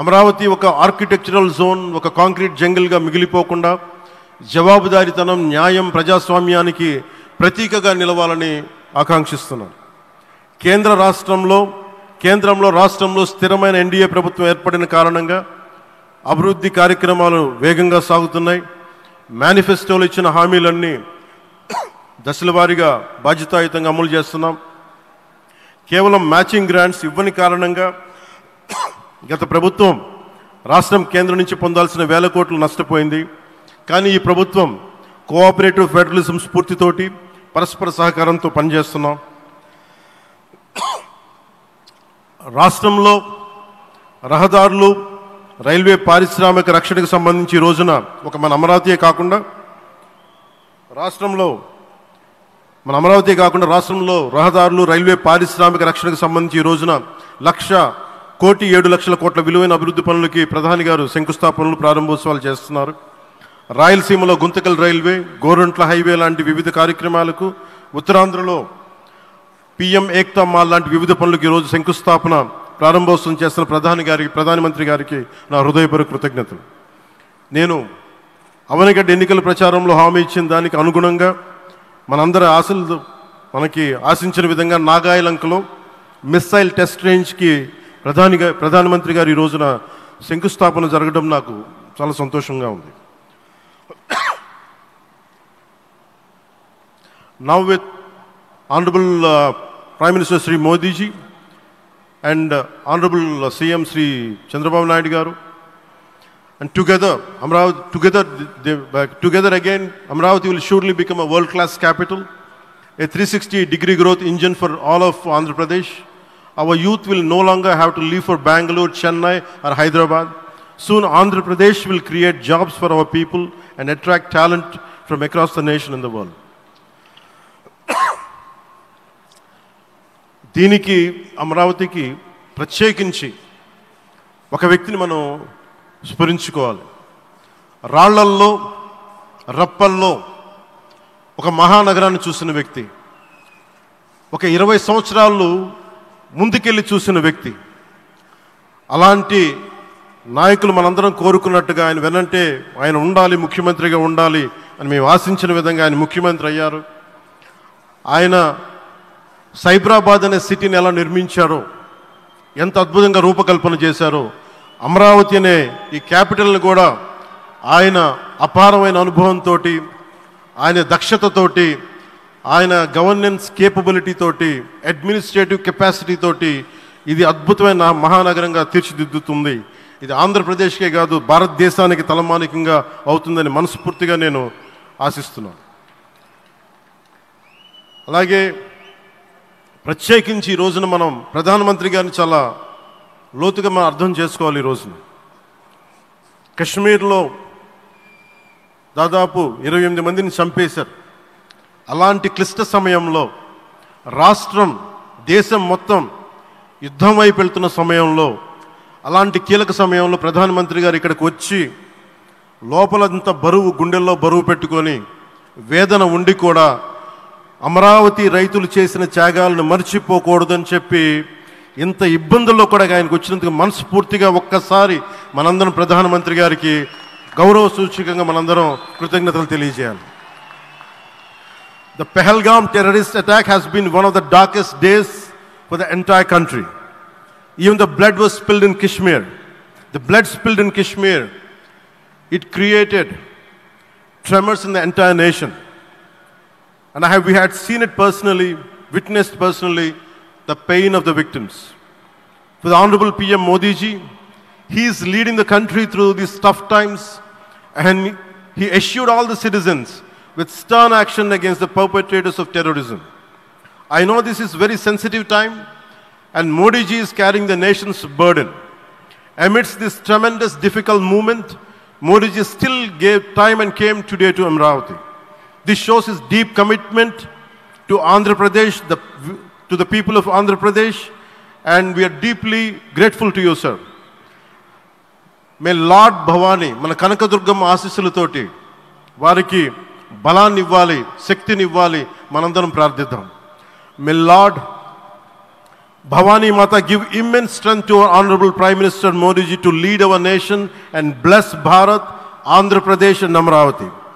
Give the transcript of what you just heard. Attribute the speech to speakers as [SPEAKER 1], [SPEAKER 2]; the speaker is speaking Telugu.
[SPEAKER 1] అమరావతి ఒక ఆర్కిటెక్చరల్ జోన్, ఒక కాంక్రీట్ జంగిల్గా మిగిలిపోకుండా జవాబుదారీతనం, న్యాయం, ప్రజాస్వామ్యానికి ప్రతీకగా నిలవాలని ఆకాంక్షిస్తున్నాను. కేంద్రంలో రాష్ట్రంలో స్థిరమైన ఎన్డీఏ ప్రభుత్వం ఏర్పడిన కారణంగా అభివృద్ధి కార్యక్రమాలు వేగంగా సాగుతున్నాయి. మేనిఫెస్టోలో ఇచ్చిన హామీలన్నీ దశల వారీగా బాధ్యతాయుతంగా అమలు చేస్తున్నాం. కేవలం మ్యాచింగ్ గ్రాంట్స్ ఇవ్వని కారణంగా గత ప్రభుత్వం రాష్ట్రం కేంద్రం నుంచి పొందాల్సిన వేల కోట్లు నష్టపోయింది. కానీ ఈ ప్రభుత్వం కోఆపరేటివ్ ఫెడరలిజం స్ఫూర్తితోటి పరస్పర సహకారంతో పనిచేస్తున్నాం. రాష్ట్రంలో రహదారులు, రైల్వే, పారిశ్రామిక రక్షణకు సంబంధించి ఈ రోజున మన అమరావతి కాకుండా రాష్ట్రంలో రహదారులు, రైల్వే, పారిశ్రామిక రక్షణకు సంబంధించి ఈ రోజున 1,07,00,000 కోట్ల విలువైన అభివృద్ధి పనులకి ప్రధాని గారు శంకుస్థాపనలు, ప్రారంభోత్సవాలు చేస్తున్నారు. రాయలసీమలో గుంతకల్ రైల్వే, గోరంట్ల హైవే లాంటి వివిధ కార్యక్రమాలకు, ఉత్తరాంధ్రలో పిఎం ఏక్తా మాల్ లాంటి వివిధ పనులకు ఈరోజు శంకుస్థాపన, ప్రారంభోత్సవం చేస్తున్న ప్రధానమంత్రి గారికి నా హృదయపూర్వక కృతజ్ఞతలు. నేను అవనిగడ్డ ఎన్నికల ప్రచారంలో హామీ ఇచ్చిన దానికి అనుగుణంగా మనందరి ఆశలు మనకి ఆశించిన విధంగా నాగాయలంకలో మిస్సైల్ టెస్ట్ రేంజ్కి ప్రధానమంత్రి గారు ఈ రోజున శంకుస్థాపన జరగడం నాకు చాలా సంతోషంగా ఉంది. Now with Honorable Prime Minister Sri Modi ji and Honorable CM Sri Chandrababu Naidu garu, and together again Amravati will surely become a world-class capital, a 360-degree growth engine for all of Andhra Pradesh. Our youth will no longer have to leave for Bangalore, Chennai or Hyderabad. Soon Andhra Pradesh will create jobs for our people and attract talent from across the nation and the world. దీనికి అమరావతికి ప్రత్యేకించి ఒక వ్యక్తిని మనం స్మరించుకోవాలి. రాళ్లల్లో, రప్పల్లో ఒక మహానగరాన్ని చూసిన వ్యక్తి, ఒక 20 సంవత్సరాలు ముందుకెళ్ళి చూసిన వ్యక్తి. అలాంటి నాయకులు మనందరం కోరుకున్నట్టుగా ఆయన వెనంటే ఆయన ఉండాలి, ముఖ్యమంత్రిగా ఉండాలి అని మేము ఆశించిన విధంగా ఆయన ముఖ్యమంత్రి అయ్యారు. ఆయన సైబరాబాద్ అనే సిటీని ఎలా నిర్మించారో, ఎంత అద్భుతంగా రూపకల్పన చేశారో, అమరావతి అనే ఈ క్యాపిటల్ని కూడా ఆయన అపారమైన అనుభవంతో, ఆయన దక్షతతోటి, ఆయన గవర్నెన్స్ కేపబిలిటీ తోటి, అడ్మినిస్ట్రేటివ్ కెపాసిటీ తోటి ఇది అద్భుతమైన మహానగరంగా తీర్చిదిద్దుతుంది. ఇది ఆంధ్రప్రదేశ్కే కాదు భారతదేశానికి తలమానికంగా అవుతుందని మనస్ఫూర్తిగా నేను ఆశిస్తున్నాను. అలాగే ప్రత్యేకించి ఈ రోజున మనం ప్రధానమంత్రి గారిని చాలా లోతుగా మనం అర్థం చేసుకోవాలి. ఈ రోజున కశ్మీర్లో దాదాపు 28 మందిని చంపేశారు. అలాంటి క్లిష్ట సమయంలో రాష్ట్రం, దేశం మొత్తం యుద్ధం వైపు వెళ్తున్న సమయంలో, అలాంటి కీలక సమయంలో ప్రధానమంత్రి గారు ఇక్కడికి వచ్చి లోపలంతా బరువు, గుండెల్లో బరువు పెట్టుకొని వేదన ఉండి కూడా అమరావతి రైతులు చేసిన త్యాగాలను మర్చిపోకూడదని చెప్పి ఇంత ఇబ్బందుల్లో కూడా ఆయనకు వచ్చినందుకు మనస్ఫూర్తిగా ఒక్కసారి మనందరం ప్రధానమంత్రి గారికి గౌరవ సూచకంగా మనందరం కృతజ్ఞతలు తెలియజేయాలి. The Pahalgam terrorist attack has been one of the darkest days for the entire country. Even the blood was spilled in Kashmir. The blood spilled in Kashmir, it created tremors in the entire nation. And we had seen it personally, witnessed personally, the pain of the victims. For the Honorable PM Modi ji, he is leading the country through these tough times, and he assured all the citizens with stern action against the perpetrators of terrorism. I know this is very sensitive time, and Modi ji is carrying the nation's burden. Amidst this tremendous difficult moment, Modi ji still gave time and came today to Amravati. This shows his deep commitment to Andhra Pradesh, to the people of Andhra Pradesh, and we are deeply grateful to you, sir. May Lord Bhavani, మన కనకదుర్గమ్మ ఆశీస్సులతోటి వారికి బలాన్ని ఇవ్వాలి, శక్తిని ఇవ్వాలి, మనందరం ప్రార్థిద్దాం. May Lord Bhavani Mata give immense strength to our Honorable Prime Minister Modi ji to lead our nation and bless Bharat, Andhra Pradesh and Amravati.